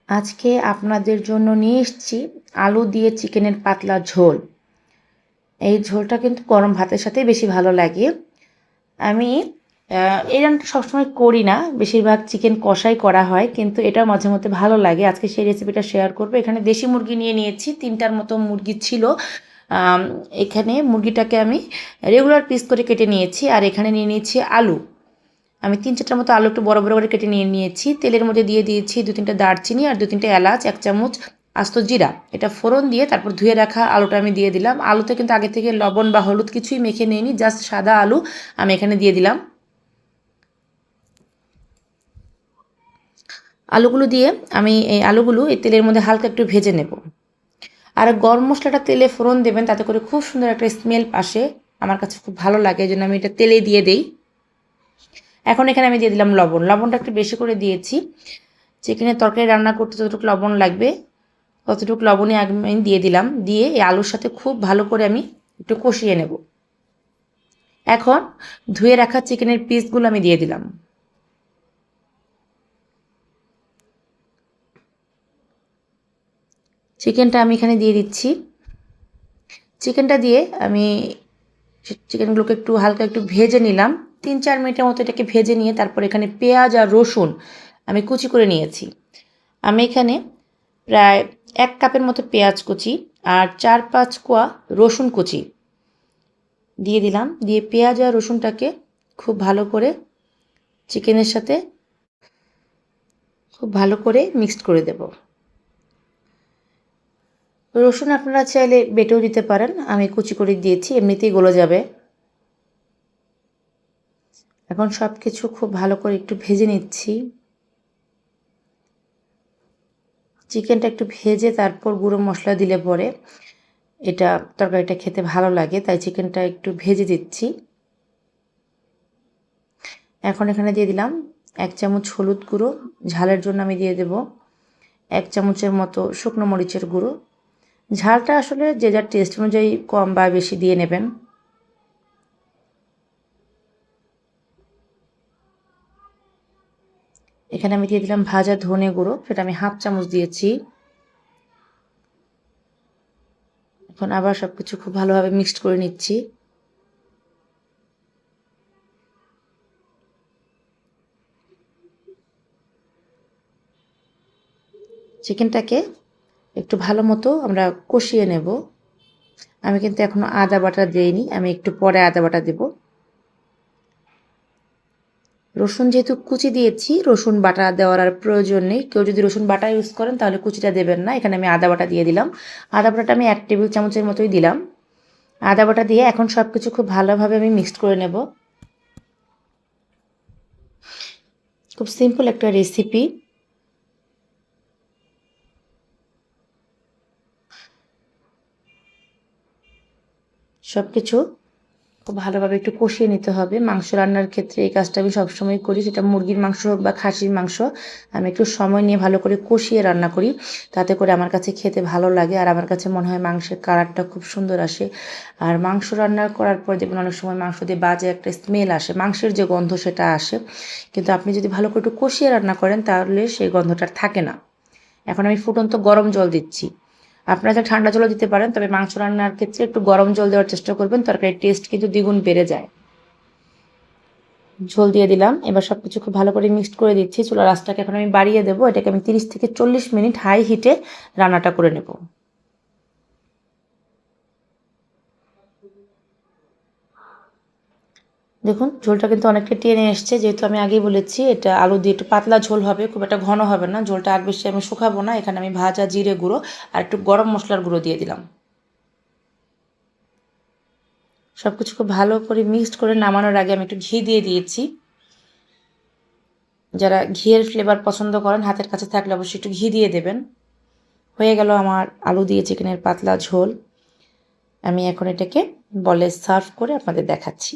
আজকে আপনাদের জন্য নিয়ে এসেছি আলু দিয়ে চিকেনের পাতলা ঝোল। এই ঝোলটা কিন্তু গরম ভাতের সাথে বেশি ভালো লাগে। আমি এই রান্নাটা সবসময় করি না, বেশিরভাগ চিকেন কষাই করা হয়, কিন্তু এটা মাঝে মধ্যে ভালো লাগে। আজকে সেই রেসিপিটা শেয়ার করবো। এখানে দেশি মুরগি নিয়ে নিয়েছি, 3টার মতো মুরগি ছিল। এখানে মুরগিটাকে আমি রেগুলার পিস করে কেটে নিয়েছি। আর এখানে নিয়ে নিয়েছি আলু। আমি 3-4টার মতো আলু একটু বড় বড় করে কেটে নিয়ে নিয়েছি। তেলের মধ্যে দিয়ে দিয়েছি 2-3টা দারচিনি আর 2-3টে এলাচ, 1 চামচ আস্ত জিরা। এটা ফোড়ন দিয়ে তারপর ধুয়ে রাখা আলুটা আমি দিয়ে দিলাম। আলুতে কিন্তু আগে থেকে লবণ বা হলুদ কিছুই মেখে নিইনি, জাস্ট সাদা আলু আমি এখানে দিয়ে দিলাম। আলুগুলো দিয়ে আমি এই আলুগুলো এই তেলের মধ্যে হালকা একটু ভেজে নেব। আর গরম মশলাটা তেলে ফোড়ন দেবেন, তাতে করে খুব সুন্দর একটা স্মেল আসে। আমার কাছে খুব ভালো লাগে, এই জন্য আমি এটা তেলে দিয়ে দিই। এখন এখানে আমি দিয়ে দিলাম লবণ। লবণটা একটু বেশি করে দিয়েছি। চিকেনের তরকারি রান্না করতে যতটুকু লবণ লাগবে ততটুকু লবণই আমি দিয়ে দিলাম। দিয়ে এই আলুর সাথে খুব ভালো করে আমি একটু কষিয়ে নেব। এখন ধুয়ে রাখা চিকেনের পিসগুলো আমি দিয়ে দিলাম। চিকেনটা আমি এখানে দিয়ে দিচ্ছি। চিকেনটা দিয়ে আমি চিকেনগুলোকে একটু হালকা একটু ভেজে নিলাম। 3-4 মিনিটের মতো এটাকে ভেজে নিয়ে তারপর এখানে পেঁয়াজ আর রসুন আমি কুচি করে নিয়েছি। আমি এখানে প্রায় 1 কাপের মতো পেঁয়াজ কুচি আর 4-5 কোয়া রসুন কুচি দিয়ে দিলাম। দিয়ে পেঁয়াজ আর রসুনটাকে খুব ভালো করে চিকেনের সাথে খুব ভালো করে মিক্সড করে দেব। রসুন আপনারা চাইলে বেটেও দিতে পারেন, আমি কুচি করে দিয়েছি, এমনিতেই গলে যাবে। এখন সব কিছু খুব ভালো করে একটু ভেজে নিচ্ছি। চিকেনটা একটু ভেজে তারপর গুঁড়ো মশলা দিলে পরে এটা তরকারিটা খেতে ভালো লাগে, তাই চিকেনটা একটু ভেজে দিচ্ছি। এখন এখানে দিয়ে দিলাম 1 চামচ হলুদ গুঁড়ো, ঝালের জন্য আমি দিয়ে দেব 1 চামচের মতো শুকনো মরিচের গুঁড়ো। ঝালটা আসলে যে যার টেস্ট অনুযায়ী কম বা বেশি দিয়ে নেবেন। এখানে আমি দিয়ে দিলাম ভাজা ধনে গুঁড়ো, সেটা আমি 1/2 চামচ দিয়েছি। এখন আবার সব কিছু খুব ভালোভাবে মিক্সড করে নিচ্ছি। চিকেনটাকে একটু ভালো মতো আমরা কষিয়ে নেব। আমি কিন্তু এখনও আদা বাটা দেইনি, আমি একটু পরে আদা বাটা দেব। রসুন যেহেতু কুচি দিয়েছি, রসুন বাটা দেওয়ার আর প্রয়োজন নেই। কেউ যদি রসুন বাটা ইউজ করেন তাহলে কুচিটা দেবেন না। এখানে আমি আদা বাটা দিয়ে দিলাম। আদা বাটাটা আমি 1 টেবিল চামচের মতোই দিলাম। আদা বাটা দিয়ে এখন সব কিছু খুব ভালোভাবে আমি মিক্সড করে নেব। খুব সিম্পল একটা রেসিপি। সব কিছু খুব ভালোভাবে একটু কষিয়ে নিতে হবে। মাংস রান্নার ক্ষেত্রে এই কাজটা আমি সবসময় করি, সেটা মুরগির মাংস হোক বা খাসির মাংস। আমি একটু সময় নিয়ে ভালো করে কষিয়ে রান্না করি, তাতে করে আমার কাছে খেতে ভালো লাগে। আর আমার কাছে মনে হয় মাংসের কালারটা খুব সুন্দর আসে। আর মাংস রান্না করার পর দেখবেন অনেক সময় মাংস দিয়ে বাজে একটা স্মেল আসে, মাংসের যে গন্ধ সেটা আসে। কিন্তু আপনি যদি ভালো করে একটু কষিয়ে রান্না করেন তাহলে সেই গন্ধটা থাকে না। এখন আমি ফুটন্ত গরম জল দিচ্ছি। আপনারা চাইলে ঠান্ডা জলও দিতে পারেন, তবে মাংস রান্নার ক্ষেত্রে একটু গরম জল দেওয়ার চেষ্টা করবেন, তরকারির টেস্ট কিন্তু দ্বিগুণ বেড়ে যায়। ঝোল দিয়ে দিলাম। এবার সব কিছু খুব ভালো করে মিক্সড করে দিচ্ছি। চুলার আঁচটাকে এখন আমি বাড়িয়ে দেবো। এটাকে আমি 30 থেকে 40 মিনিট হাই হিটে রান্নাটা করে নেব। দেখুন ঝোলটা কিন্তু অনেকটা টেনে এসছে, যেহেতু আমি আগেই বলেছি এটা আলু দিয়ে একটু পাতলা ঝোল হবে, খুব একটা ঘন হবে না। ঝোলটা আর বেশি আমি শুকাবো না। এখানে আমি ভাজা জিরে গুঁড়ো আর একটু গরম মশলার গুঁড়ো দিয়ে দিলাম। সব কিছু খুব ভালো করে মিক্সড করে নামানোর আগে আমি একটু ঘি দিয়ে দিয়েছি। যারা ঘিয়ের ফ্লেভার পছন্দ করেন হাতের কাছে থাকলে অবশ্যই একটু ঘি দিয়ে দেবেন। হয়ে গেল আমার আলু দিয়ে চিকেনের পাতলা ঝোল। আমি এখন এটাকে বলে সার্ভ করে আপনাদের দেখাচ্ছি।